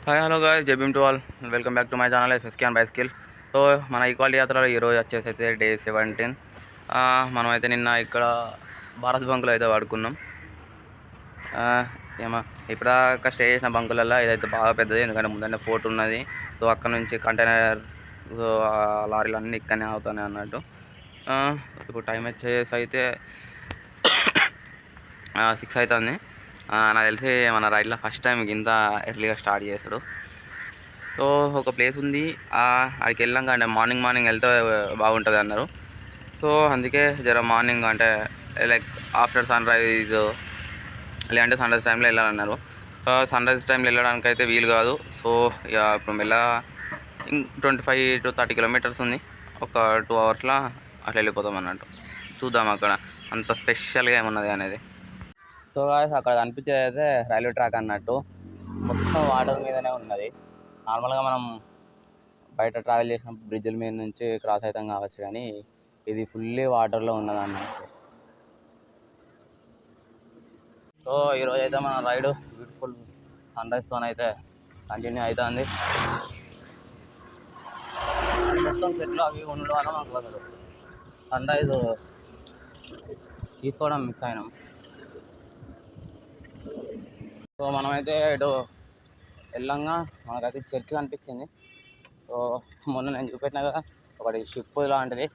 Hi hello guys, జై Bhim to all. Welcome back to my channel SSK and bicycle. So మన equality యాత్రలో ఈరోజు వచ్చేసి అయితే డే 17. మనమైతే నిన్న ఇక్కడ భారత్ బంకులో అయితే వాడుకున్నాం. ఏమో ఇప్పటిదాకా స్టే చేసిన బంకులలో ఇదైతే బాగా పెద్దది, ఎందుకంటే ముందనే పోర్ట్ ఉన్నది. సో అక్కడ నుంచి కంటైనర్ లారీలు అన్నీ ఇక్కడనే అవుతాయి అన్నట్టు. ఇప్పుడు టైం వచ్చేసి అయితే 6 అవుతుంది. నాకు తెలిసి మన రైడ్లో ఫస్ట్ టైం ఇంత ఎర్లీగా స్టార్ట్ చేస్తాడు. సో ఒక ప్లేస్ ఉంది, అక్కడికి వెళ్ళాక అంటే మార్నింగ్ వెళ్తే బాగుంటుంది అన్నారు. సో అందుకే జర మార్నింగ్ అంటే లైక్ ఆఫ్టర్ సన్ రైజ్ లేదంటే సన్ రైజ్ టైంలో వెళ్ళాలన్నారు. సన్ రైజ్ టైంలో వెళ్ళడానికి అయితే వీలు కాదు. సో ఇక ఇప్పుడు మెల్లగా 25 to 30 కిలోమీటర్స్ ఉంది. ఒక 2 అవర్స్లో అట్లా వెళ్ళిపోతాం అన్నట్టు. చూద్దాం అక్కడ అంత స్పెషల్గా ఏమున్నది అనేది. సో అక్కడ కనిపించేది అయితే రైల్వే ట్రాక్ అన్నట్టు, మొత్తం వాటర్ మీదనే ఉన్నది. నార్మల్గా మనం బయట ట్రావెల్ చేసిన బ్రిడ్జ్ల మీద నుంచి క్రాస్ అవుతాం కావచ్చు, కానీ ఇది ఫుల్లీ వాటర్లో ఉన్నది అన్నట్టు. సో ఈరోజు అయితే మన రైడ్ బ్యూటిఫుల్ సన్ రైజ్తో అయితే కంటిన్యూ అవుతుంది. మొత్తం చెట్లు అవి ఉండడం వల్ల మనకు అసలు సన్ రైజ్ తీసుకోవడం మిస్ అయినాం. సో మనమైతే ఇటు వెళ్ళంగా మనకైతే చర్చ్ కనిపించింది. సో మొన్న నేను చూపెట్టినా కదా ఒకటి షిప్ లాంటిది,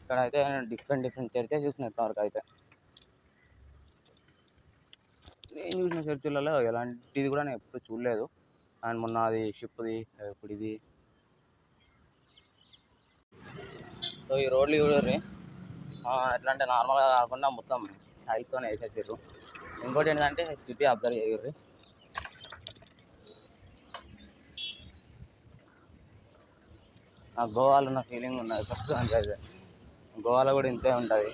ఇక్కడ అయితే డిఫరెంట్ చర్చెస్ చూసిన ఇప్పటివరకు అయితే. నేను చూసిన చర్చిలలో ఎలాంటిది కూడా నేను ఎప్పుడు చూడలేదు. అండ్ మొన్న అది షిప్ది, ఇప్పుడు ఇది. సో ఈ రోడ్లు చూడర్రి, ఎట్లా అంటే నార్మల్గా కాకుండా మొత్తం హైట్తోనే వేసేసారు. ఇంకోటి ఏంటంటే సిటీ అబ్జర్వ్ చేయర్రి, నాకు గోవాలో ఉన్న ఫీలింగ్ ఉన్నది ఫస్ట్. అంటే గోవాలో కూడా ఇంతే ఉంటుంది,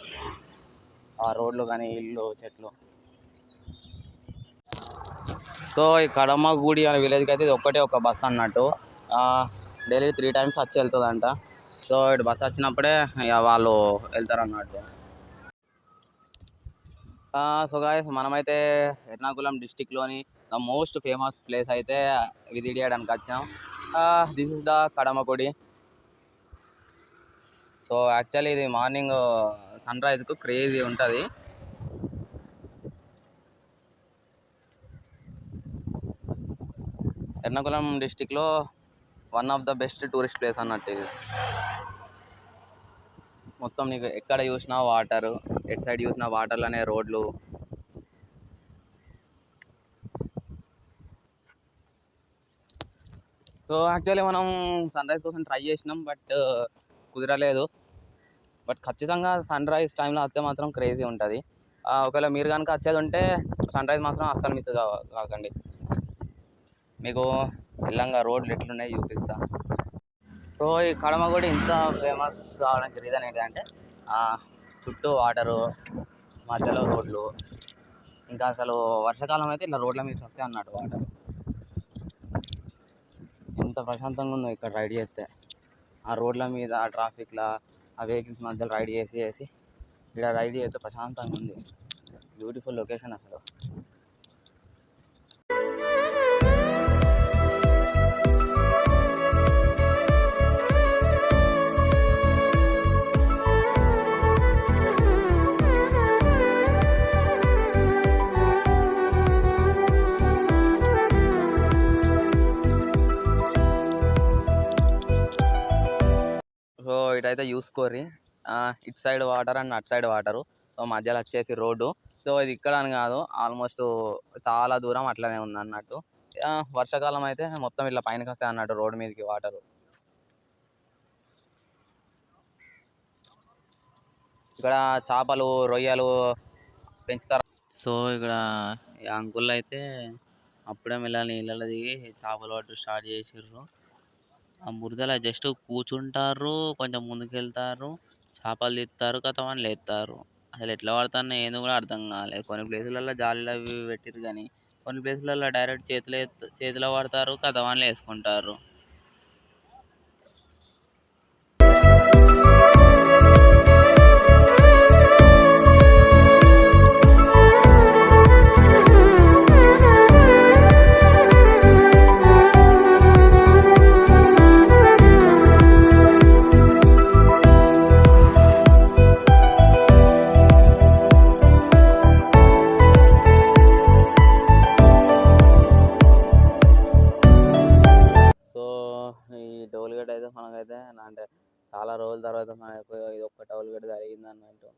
ఆ రోడ్లు కానీ ఇల్లు చెట్లు. సో ఈ కడమగుడి అనే విలేజ్కి అయితే ఇది ఒక బస్ అన్నట్టు. డైలీ 3 times వచ్చి వెళ్తుందంట. సో ఇటు బస్ వచ్చినప్పుడే ఇక వాళ్ళు వెళ్తారు అన్నట్టు. సో గాయ్స్, మనమైతే ఎర్నాకుళం డిస్టిక్లోని ద మోస్ట్ ఫేమస్ ప్లేస్ అయితే విజిట్ చేయడానికి వచ్చాం. This is the Kadamakudy. So actually ఇది మార్నింగ్ సన్ రైజ్కు క్రేజీ ఉంటుంది. ఎర్నాకుళం డిస్టిక్లో one of the best tourist place అన్నట్టు ఇది. మొత్తం నీకు ఎక్కడ చూసినా వాటర్, ఎటు సైడ్ చూసినా వాటర్లోనే రోడ్లు. సో యాక్చువల్లీ మనం సన్ రైజ్ కోసం ట్రై చేసినాం, బట్ కుదరలేదు. బట్ ఖచ్చితంగా సన్ రైజ్ టైంలో వస్తే మాత్రం క్రేజీ ఉంటుంది. ఒకవేళ మీరు కనుక వచ్చేది ఉంటే సన్ రైజ్ మాత్రం అస్సలు మిస్ కాకండి. మీకు వెళ్ళంగా రోడ్లు ఎట్లున్నాయి చూపిస్తా. సో ఈ కడమగుడి ఇంత ఫేమస్ అవడానికి రీజన్ ఏంటంటే చుట్టూ వాటరు, మధ్యలో రోడ్లు. ఇంకా అసలు వర్షాకాలం అయితే ఇలా రోడ్ల మీద వస్తాయి అన్నట్టు వాటర్. ఎంత ప్రశాంతంగా ఉందో ఇక్కడ రైడ్ చేస్తే, ఆ రోడ్ల మీద, ఆ ట్రాఫిక్లో, ఆ వెహికల్స్ మధ్యలో రైడ్ చేసి ఇక్కడ రైడ్ చేస్తే ప్రశాంతంగా ఉంది. బ్యూటిఫుల్ లొకేషన్ అసలు. సో ఇటైతే చూసుకోర్రి, ఇటు సైడ్ వాటర్ అండ్ అటు సైడ్ వాటరు. సో మధ్యలో వచ్చేసి రోడ్డు. సో ఇది ఇక్కడ అని కాదు, ఆల్మోస్ట్ చాలా దూరం అట్లనే ఉంది అన్నట్టు. వర్షాకాలం అయితే మొత్తం ఇట్లా పైనకి వస్తాయి అన్నట్టు రోడ్డు మీదకి వాటరు. ఇక్కడ చేపలు, రొయ్యలు పెంచుతారు. సో ఇక్కడ ఈ అంకుల్ అయితే అప్పుడే మెల్లగా నీళ్ళలో దిగి చేపలు పట్టు స్టార్ట్ చేసిర్రు. ఆ బురదలో జస్ట్ కూర్చుంటారు, కొంచెం ముందుకెళ్తారు, చేపలు తీస్తారు, కథమని లేస్తారు. అసలు ఎట్లా పడుతున్నాయి ఏందో కూడా అర్థం కాలేదు. కొన్ని ప్లేసులలో జాలీలు అవి పెట్టిరు, కానీ కొన్ని ప్లేసులలో డైరెక్ట్ చేతిలో పడతారు, కథమని వేసుకుంటారు. చాలా రోజుల తర్వాత మనకు ఇది ఒక్క టౌల్ గడ్డ జరిగింది అన్నట్టు.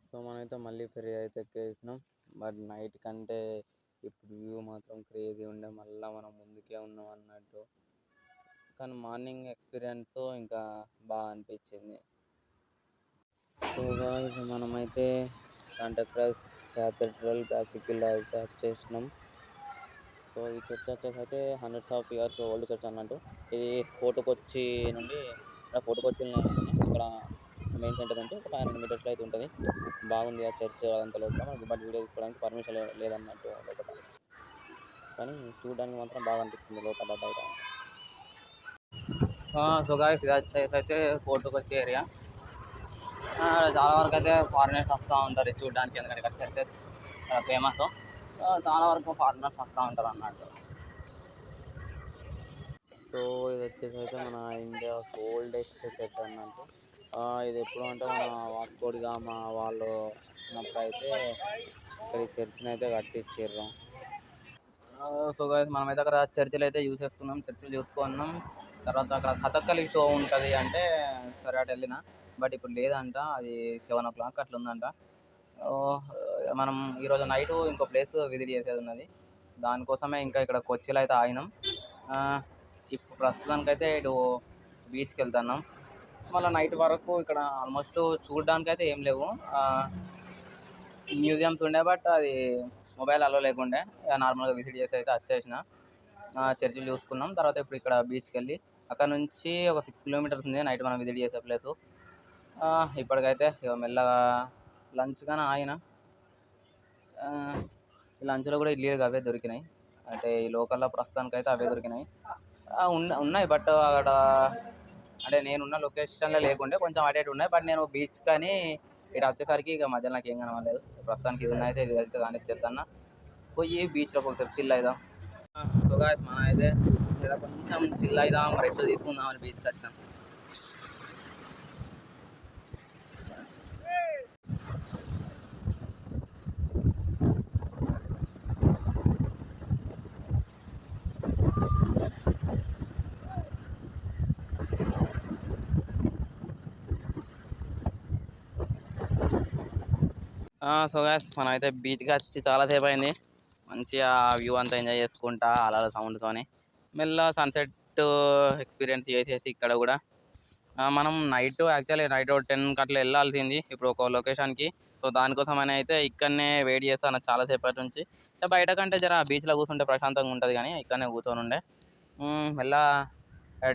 సో మనమైతే మళ్ళీ ఫెరీ అయితే ఎక్కేసినాం. బట్ నైట్ కంటే ఇప్పుడు వ్యూ మాత్రం క్రేజీ ఉండే, మళ్ళీ మనం ముందుకే ఉన్నాం అన్నట్టు. కానీ మార్నింగ్ ఎక్స్పీరియన్స్ ఇంకా బాగా అనిపించింది. సో గాయ్స్ మనమైతే శాంటాక్రజ్ క్యాథడ్రల్ బేసికల్ అయితే వచ్చేసినాం. సో ఈ చర్చ్ వచ్చేసి అయితే 100 years ఓల్డ్ చర్చ్ అన్నట్టు. ఇది ఫోర్టుకొచ్చి నుండి ఫోర్టుకొచ్చి ఇక్కడ మెయిన్ సెంటర్ అంటే ఒక 500 meters అయితే ఉంటుంది. బాగుంది ఆ చర్చ్ అదంతా లోపల. మనకి బట్ వీడియో తీసుకోవడానికి పర్మిషన్ లేదన్నట్టు లోపల, కానీ చూడడానికి మాత్రం బాగా అనిపించింది లోపల బయట. సో గాయ్స్ ఇది వచ్చేసి అయితే ఫోర్టుకొచ్చి ఏరియా. చాలా వరకు అయితే ఫారినర్స్ వస్తూ ఉంటారు చూడడానికి, ఎందుకంటే ఇక్కడ చర్చెస్ ఫేమస్. చాలా వరకు ఫారినర్స్ వస్తూ ఉంటారు అన్నట్టు. సో ఇది వచ్చేసి అయితే మన ఇండియా ఓల్డెస్ట్ చర్చ్ అన్నట్టు. ఇది ఎప్పుడు అంటే మన వాస్కోడి గామా వాళ్ళు ఉన్నప్పుడు అయితే ఇక్కడ ఈ చర్చిని అయితే కట్టించారు. సో గైస్ మనమైతే అక్కడ చర్చిలు అయితే చూసేసుకున్నాం, చర్చిలు చూసుకున్నాం. తర్వాత అక్కడ కథక్కలి షో ఉంటుంది అంటే సరే అటు వెళ్ళిన, బట్ ఇప్పుడు లేదంట, అది 7 o'clock అట్లా ఉందంట. మనం ఈరోజు నైట్ ఇంకో ప్లేస్ విజిట్ చేసేది ఉన్నది, దానికోసమే ఇంకా ఇక్కడ కొచ్చిలో అయితే ఆగినాం. ఇప్పుడు ప్రస్తుతానికైతే ఇటు బీచ్కి వెళ్తున్నాం. మళ్ళీ నైట్ వరకు ఇక్కడ ఆల్మోస్ట్ చూడడానికి అయితే ఏం లేవు, మ్యూజియంస్ ఉండే, బట్ అది మొబైల్ అలో లేకుండే. నార్మల్గా విజిట్ చేసి అయితే వచ్చేసిన. చర్చిలు చూసుకున్నాం. తర్వాత ఇప్పుడు ఇక్కడ బీచ్కి వెళ్ళి అక్కడ నుంచి ఒక 6 kilometers ఉంది నైట్ మనం విజిట్ చేసే ప్లేసు. ఇప్పటికైతే మెల్లగా లంచ్ కానీ ఆయన లంచ్లో కూడా ఇడ్లీలు అవే దొరికినాయి, అంటే ఈ లోకల్లో ప్రస్తుతానికి అయితే అవే దొరికినాయి. ఉన్నాయి బట్ అక్కడ అంటే నేనున్న లొకేషన్లో లేకుండే, కొంచెం అటు ఇటు ఉన్నాయి. బట్ నేను బీచ్ కానీ ఇక్కడ వచ్చేసరికి ఇక మధ్యలో నాకు ఏం కనవలేదు. ప్రస్తుతానికి ఇది అయితే ఇది అయితే కానీ చేస్తాను, పోయి బీచ్లో కొంచెం చిల్ అవుదాం. సో గాయ్స్ మనం అయితే ఇక్కడ కొంచెం చిల్ అవుదాం, రెస్ట్ తీసుకుందాం అని బీచ్కి వచ్చాం. సో గాయ్స్ మనం అయితే బీచ్కి వచ్చి చాలాసేపు అయింది. మంచిగా వ్యూ అంతా ఎంజాయ్ చేసుకుంటా అలా సౌండ్తోని మెల్ల సన్సెట్ ఎక్స్పీరియన్స్ చేసేసి ఇక్కడ కూడా మనం యాక్చువల్లీ నైట్ 10 అట్లా వెళ్ళాల్సింది ఇప్పుడు ఒక లొకేషన్కి. సో దానికోసం అని అయితే ఇక్కడనే వెయిట్ చేస్తాను చాలాసేపటి నుంచి. బయట కంటే జర బీచ్లో కూర్చుంటే ప్రశాంతంగా ఉంటుంది, కానీ ఇక్కడనే కూర్చొని ఉండే మెల్ల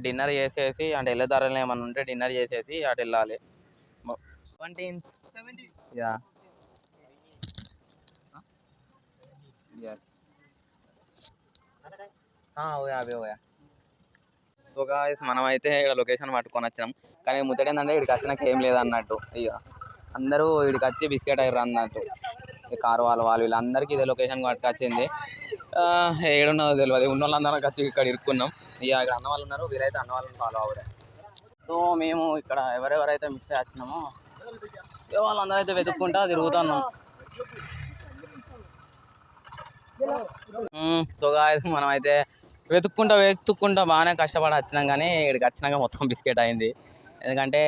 డిన్నర్ చేసేసి, అంటే వెళ్ళేదారిలో ఏమన్నా ఉంటే డిన్నర్ చేసేసి అటు వెళ్ళాలి. 17 యా సో గాయ్స్ మనం అయితే ఇక్కడ లొకేషన్ పట్టుకొని వచ్చినాం, కానీ ముచ్చట ఏంటంటే ఇక్కడికి వచ్చినాక ఏం లేదన్నట్టు. ఇక అందరూ ఇక్కడికి వచ్చి బిస్కెట్ అయ్యారు అన్నట్టు. ఈ కారు వాళ్ళు వీళ్ళందరికీ ఇదే లొకేషన్ పట్టుకొచ్చింది. ఏడున్నదో తెలియదు, ఉన్న వాళ్ళందరం వచ్చి ఇక్కడ ఇరుక్కున్నాం. ఇక ఇక్కడ అన్న వాళ్ళు ఉన్నారు, వీరైతే అన్న వాళ్ళని ఫాలో అవ్వడే. సో మేము ఇక్కడ ఎవరెవరైతే మిస్ అయ్యి వచ్చినామో వాళ్ళందరూ అయితే వెతుక్కుంటా తిరుగుతున్నాం. సో గాయ్స్ మనం అయితే వెతుక్కుంటా బాగానే కష్టపడి వచ్చినాం, కానీ ఇక్కడికి వచ్చినాక మొత్తం బిస్కెట్ అయింది. ఎందుకంటే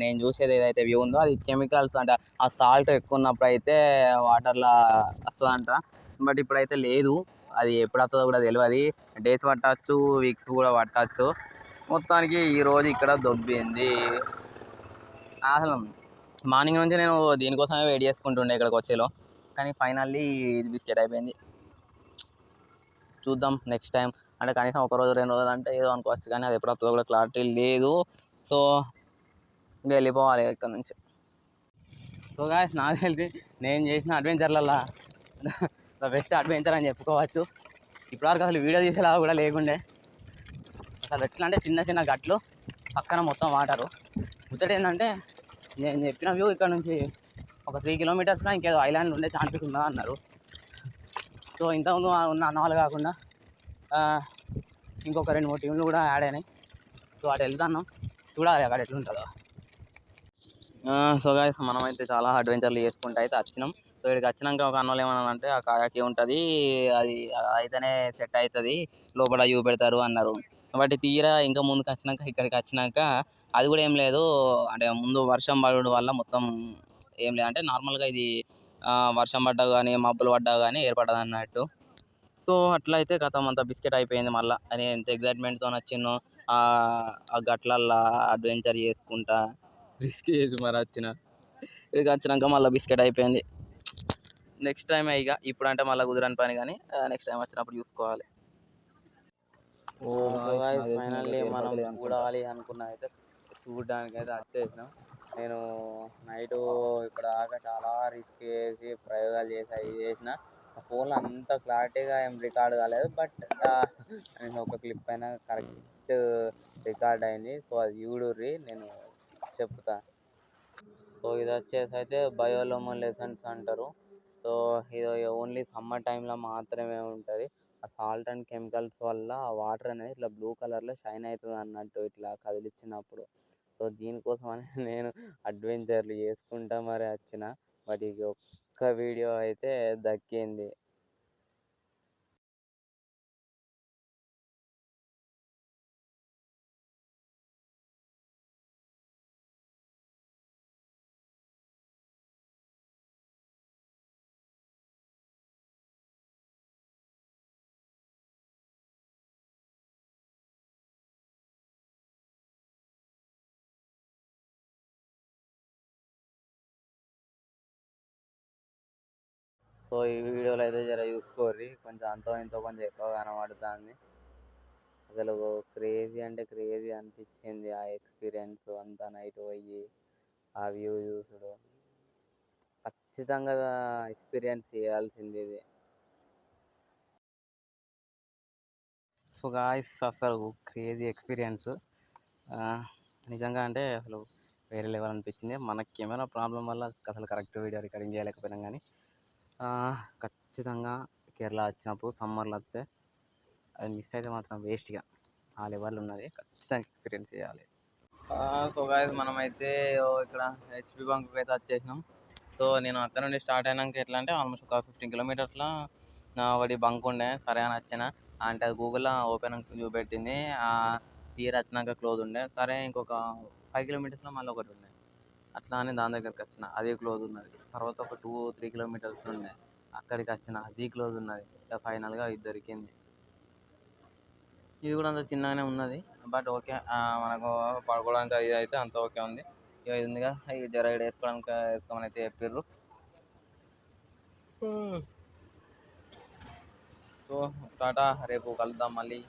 నేను చూసేది ఏదైతే వ్యూ ఉందో అది కెమికల్స్ అంట, ఆ సాల్ట్ ఎక్కువ ఉన్నప్పుడు అయితే వాటర్లో వస్తుందంట. బట్ ఇప్పుడైతే లేదు, అది ఎప్పుడు వస్తుందో కూడా తెలియదు. డేస్ పట్టచ్చు, వీక్స్ కూడా పట్టచ్చు. మొత్తానికి ఈరోజు ఇక్కడ దొబ్బింది. అసలు మార్నింగ్ నుంచి నేను దీనికోసమే వెయిట్ చేసుకుంటుండే ఇక్కడికి వచ్చేలో, కానీ ఫైనల్లీ ఇది బిస్కెట్ అయిపోయింది. చూద్దాం నెక్స్ట్ టైం, అంటే కనీసం 1 రోజు 2 రోజులు అంటే ఏదో అనుకోవచ్చు, కానీ అది ఎప్పుడు వస్తుందో కూడా క్లారిటీ లేదు. సో ఇంకా వెళ్ళిపోవాలి ఇక్కడ నుంచి. సో గాయ్స్ నాకు తెలిసి నేను చేసిన అడ్వెంచర్లలో ద బెస్ట్ అడ్వెంచర్ అని చెప్పుకోవచ్చు. ఇప్పటివరకు అసలు వీడియో తీసేలా కూడా లేకుండే. అసలు ఎట్లా అంటే చిన్న గట్లు, పక్కన మొత్తం వాటరు. ముచ్చట ఏంటంటే నేను చెప్పిన వ్యూ ఇక్కడ నుంచి ఒక 3 kilometers ఇంకేదో ఐలాండ్ ఉండే ఛాన్సెస్ ఉందా అన్నారు. సో ఇంతకుముందు ఉన్న అన్న వాళ్ళు కాకుండా ఇంకొక 2-3 టీంలు కూడా యాడ్ అయినాయి. సో అటు వెళ్తున్నాం, చూడాలి అక్కడ ఎట్లుంటుందో. సో గాయ్స్ మనమైతే చాలా అడ్వెంచర్లు చేసుకుంటూ అయితే వచ్చినాం. సో ఇక్కడికి వచ్చినాక ఒక అన్నోళ్ళు ఏమన్నారంటే ఆ కాయాకి ఉంటుంది, అది అయితేనే సెట్ అవుతుంది, లోపల చూపెడతారు అన్నారు. బట్ తీరా ఇంకా ముందుకు వచ్చినాక ఇక్కడికి వచ్చినాక అది కూడా ఏం లేదు. అంటే ముందు వర్షం పడడం వల్ల మొత్తం ఏం లేదు, అంటే నార్మల్గా ఇది వర్షం పడ్డా కానీ మబ్బులు పడ్డా కానీ ఏర్పడదు అన్నట్టు. సో అట్లా అయితే కథం అంతా బిస్కెట్ అయిపోయింది. మళ్ళీ అని ఎంత ఎగ్జైట్మెంట్తో వచ్చినో ఆ గట్లల్లా అడ్వెంచర్ చేసుకుంటా రిస్క్ చేసి మరి ఇక వచ్చినాక మళ్ళీ బిస్కెట్ అయిపోయింది. నెక్స్ట్ టైం ఇక ఇప్పుడు అంటే మళ్ళీ కుదరని పని, కానీ నెక్స్ట్ టైం వచ్చినప్పుడు చూసుకోవాలి. సో గైస్ ఫైనల్లీ మనం చూడాలి అనుకున్న అయితే చూడడానికి అయితే వచ్చేసినాం. నేను నైట్ ఇప్పుడు దాకా చాలా రిస్క్ చేసి ప్రయోగాలు చేసి అవి చేసిన ఫోన్లో అంత క్లారిటీగా ఏం రికార్డ్ కాలేదు. బట్ నేను ఒక క్లిప్ అయినా కరెక్ట్ రికార్డ్ అయింది. సో అది చూడుర్రి, నేను చెప్తా. సో ఇది వచ్చేసి అయితే బయోలొమోలెసెన్స్ అంటారు. సో ఇది ఓన్లీ సమ్మర్ టైంలో మాత్రమే ఉంటుంది. ఆ సాల్ట్ అండ్ కెమికల్స్ వల్ల ఆ వాటర్ అనేది ఇట్లా బ్లూ కలర్లో షైన్ అవుతుంది అన్నట్టు ఇట్లా కదిలిచ్చినప్పుడు. సో దీనికోసం అని నేను అడ్వెంచర్లు చేసుకుంటా మరి వచ్చిన. బట్ ఇది ఒక్క వీడియో అయితే దక్కింది. సో ఈ వీడియోలో అయితే జర చూసుకోర్రి, కొంచెం అంతో ఇంతో కొంచెం ఎక్కువ కనబడుతుంది. అసలు క్రేజీ అంటే క్రేజీ అనిపించింది ఆ ఎక్స్పీరియన్స్ అంతా. నైట్ పోయి ఆ వ్యూ చూసుడు ఖచ్చితంగా ఎక్స్పీరియన్స్ చేయాల్సింది ఇది. సో గాయ్స్ అసలు క్రేజీ ఎక్స్పీరియన్స్ నిజంగా, అంటే అసలు వేరే లెవెల్ అనిపించింది. మన కెమెరా ప్రాబ్లం వల్ల అసలు కరెక్ట్ వీడియో రికార్డింగ్ చేయలేకపోయినాం, కానీ ఖచ్చితంగా కేరళ వచ్చినప్పుడు సమ్మర్లో వస్తే అది మిస్ అయితే మాత్రం వేస్ట్గా ఆ లెవెల్ ఉన్నది. ఖచ్చితంగా ఎక్స్పీరియన్స్ చేయాలి. సో గాయస్ మనమైతే ఇక్కడ హెచ్పి బంక్కి అయితే వచ్చేసినాం. సో నేను అక్కడ నుండి స్టార్ట్ అయినాక ఎట్లా అంటే ఆల్మోస్ట్ ఒక 15 కిలోమీటర్స్లో ఒకటి బంక్ ఉండే. సరే అని వచ్చిన, అంటే అది గూగుల్లో ఓపెన్ చూపెట్టింది, తీరా వచ్చినాక క్లోజ్ ఉండే. సరే ఇంకొక 5 కిలోమీటర్స్లో మళ్ళీ ఒకటి ఉండే. అట్లా అని దాని దగ్గరికి వచ్చిన, అది క్లోజ్ ఉన్నది. తర్వాత ఒక 2-3 కిలోమీటర్స్ ఉండే, అక్కడికి వచ్చిన, అది క్లోజ్ ఉన్నది. ఇక ఫైనల్గా ఇది దొరికింది. ఇది కూడా అంత చిన్నగానే ఉన్నది, బట్ ఓకే, మనకు పడుకోవడానికి అది అయితే అంత ఓకే ఉంది. ఇక ఇది ఉందిగా, ఈ జర వేసుకోమని అయితే చెప్పిర్రు. సో టాటా, రేపు కలుద్దాం మళ్ళీ.